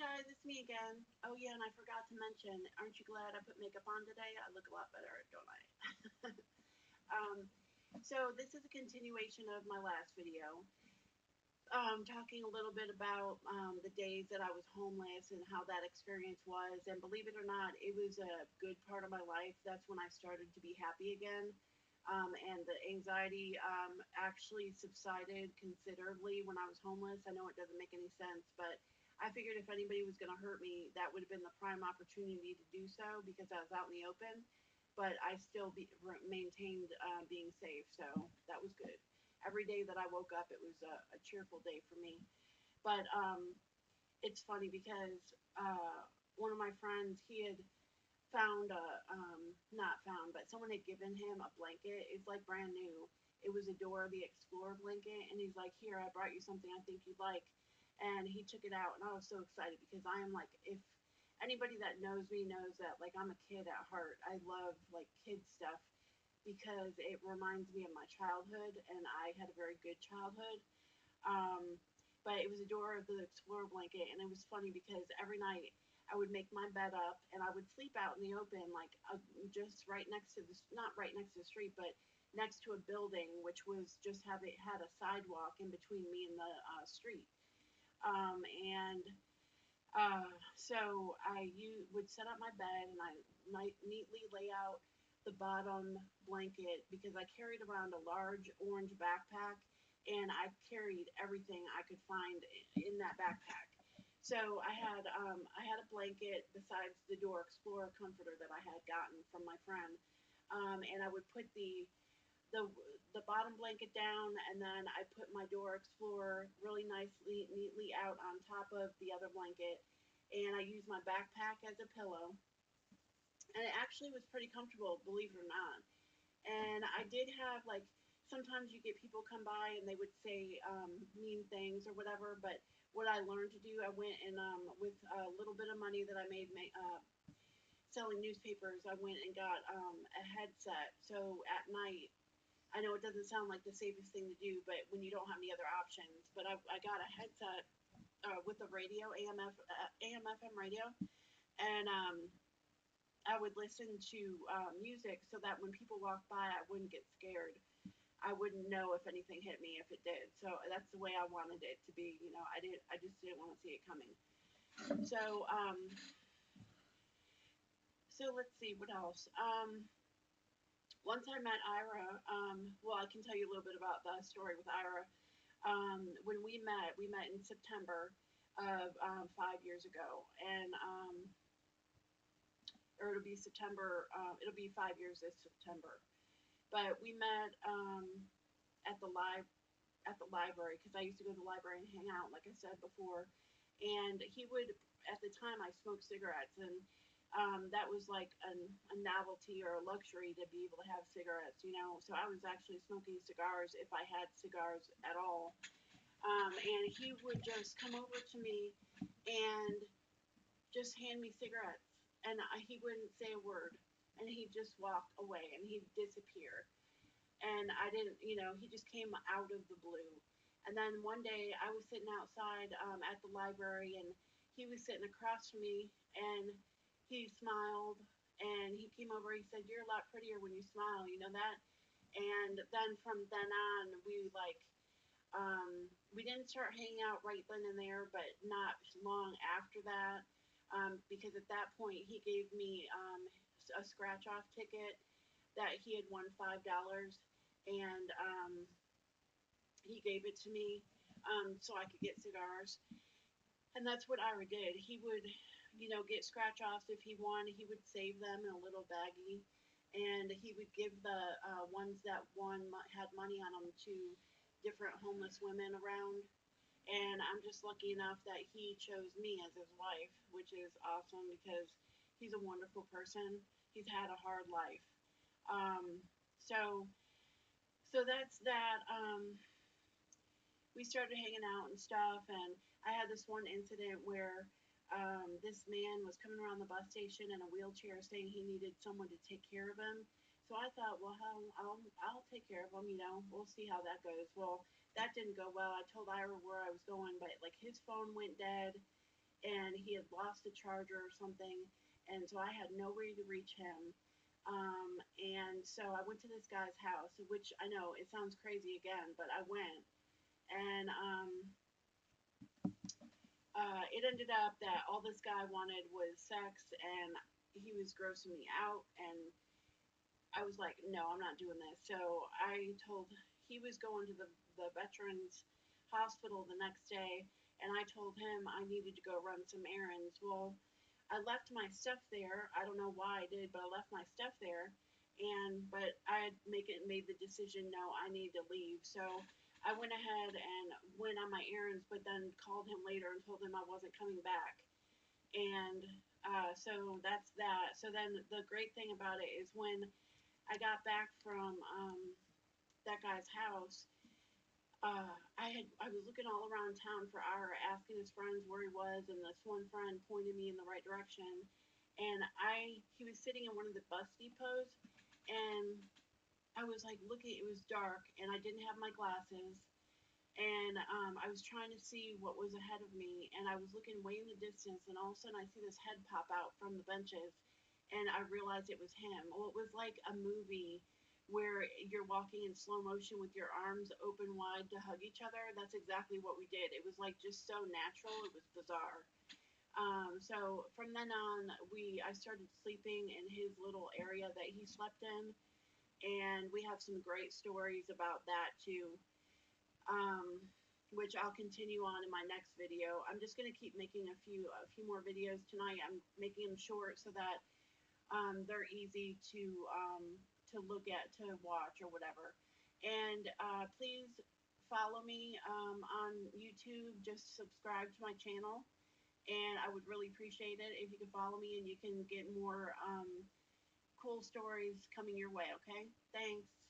guys, it's me again. Oh yeah, and I forgot to mention, aren't you glad I put makeup on today? I look a lot better, don't I? um, so this is a continuation of my last video, talking a little bit about the days that I was homeless and how that experience was. And believe it or not, it was a good part of my life. That's when I started to be happy again. And the anxiety actually subsided considerably when I was homeless. I know it doesn't make any sense, but I figured if anybody was going to hurt me, that would have been the prime opportunity to do so because I was out in the open. But I still maintained being safe, so that was good. Every day that I woke up, it was a cheerful day for me. But it's funny because one of my friends, he had found a not found, but someone had given him a blanket. It's like brand new. It was a Dora the Explorer blanket, and he's like, "Here, I brought you something I think you'd like." And he took it out, and I was so excited because I am like, if anybody that knows me knows that like I'm a kid at heart. I love like kid stuff because it reminds me of my childhood, and I had a very good childhood. Um, but it was a Dora the Explorer blanket, and it was funny because every night I would make my bed up and I would sleep out in the open, like just right next to the not right next to the street, but next to a building, which was just have it had a sidewalk in between me and the street. And so you would set up my bed and I might neatly lay out the bottom blanket because I carried around a large orange backpack and I carried everything I could find in that backpack. So I had a blanket besides the Door Explorer comforter that I had gotten from my friend, and I would put the the bottom blanket down, and then I put my Door Explorer really nicely, neatly out on top of the other blanket, and I used my backpack as a pillow, and it actually was pretty comfortable, believe it or not. And I did have like sometimes you get people come by and they would say mean things or whatever, but what I learned to do, I went and with a little bit of money that I made selling newspapers, I went and got a headset. So at night I know it doesn't sound like the safest thing to do, but when you don't have any other options. But I got a headset with a radio, AM, FM radio, and I would listen to music so that when people walk by, I wouldn't get scared. I wouldn't know if anything hit me if it did. So that's the way I wanted it to be. You know, I just didn't want to see it coming. So let's see what else. Once I met Ira, well, I can tell you a little bit about the story with Ira. When we met in September of 5 years ago, and or it'll be September. It'll be 5 years this September. But we met at the live at the library because I used to go to the library and hang out, like I said before. And he would, at the time, I smoked cigarettes, and that was like a novelty or a luxury to be able to have cigarettes, you know. So I was actually smoking cigars if I had cigars at all. And he would just come over to me and just hand me cigarettes, and he wouldn't say a word, and he'd just walk away and he'd disappear. And I didn't, you know, he just came out of the blue. And then one day I was sitting outside at the library, and he was sitting across from me, and he smiled, and he came over. He said, "You're a lot prettier when you smile. You know that." And then from then on, we didn't start hanging out right then and there, but not long after that, because at that point he gave me a scratch off ticket that he had won $5, and he gave it to me so I could get cigars. And that's what Ira did. He would, you know, get scratch offs if he won. He would save them in a little baggie, and he would give the ones that won had money on them to different homeless women around. And I'm just lucky enough that he chose me as his wife, which is awesome because he's a wonderful person. He's had a hard life. Um, so that's that. We started hanging out and stuff, and I had this one incident where this man was coming around the bus station in a wheelchair saying he needed someone to take care of him. So I thought, well, I'll take care of him. You know, we'll see how that goes. Well, that didn't go well. I told Ira where I was going, but like his phone went dead, and he had lost a charger or something, and so I had no way to reach him. And so I went to this guy's house, which I know it sounds crazy again, but I went, and it ended up that all this guy wanted was sex, and he was grossing me out, and I was like, no, I'm not doing this. So I told he was going to the veterans hospital the next day, and I told him I needed to go run some errands. Well, I left my stuff there. I don't know why I did, but I left my stuff there. But I had made the decision. No, I need to leave. So I went ahead and went on my errands, but then called him later and told him I wasn't coming back. And so that's that. So then the great thing about it is when I got back from that guy's house, I was looking all around town for hour, asking his friends where he was, and this one friend pointed me in the right direction. And he was sitting in one of the bus depots, and I was like looking. It was dark, and I didn't have my glasses, and I was trying to see what was ahead of me, and I was looking way in the distance, and all of a sudden I see this head pop out from the benches, and I realized it was him. Well, it was like a movie where you're walking in slow motion with your arms open wide to hug each other. That's exactly what we did. It was like just so natural. It was bizarre. So from then on, I started sleeping in his little area that he slept in, and we have some great stories about that too, um, which I'll continue on in my next video. I'm just going to keep making a few more videos tonight. I'm making them short so that they're easy to look at, to watch, or whatever. And please follow me on YouTube. Just subscribe to my channel, and I would really appreciate it if you could follow me, and you can get more cool stories coming your way. Okay, thanks.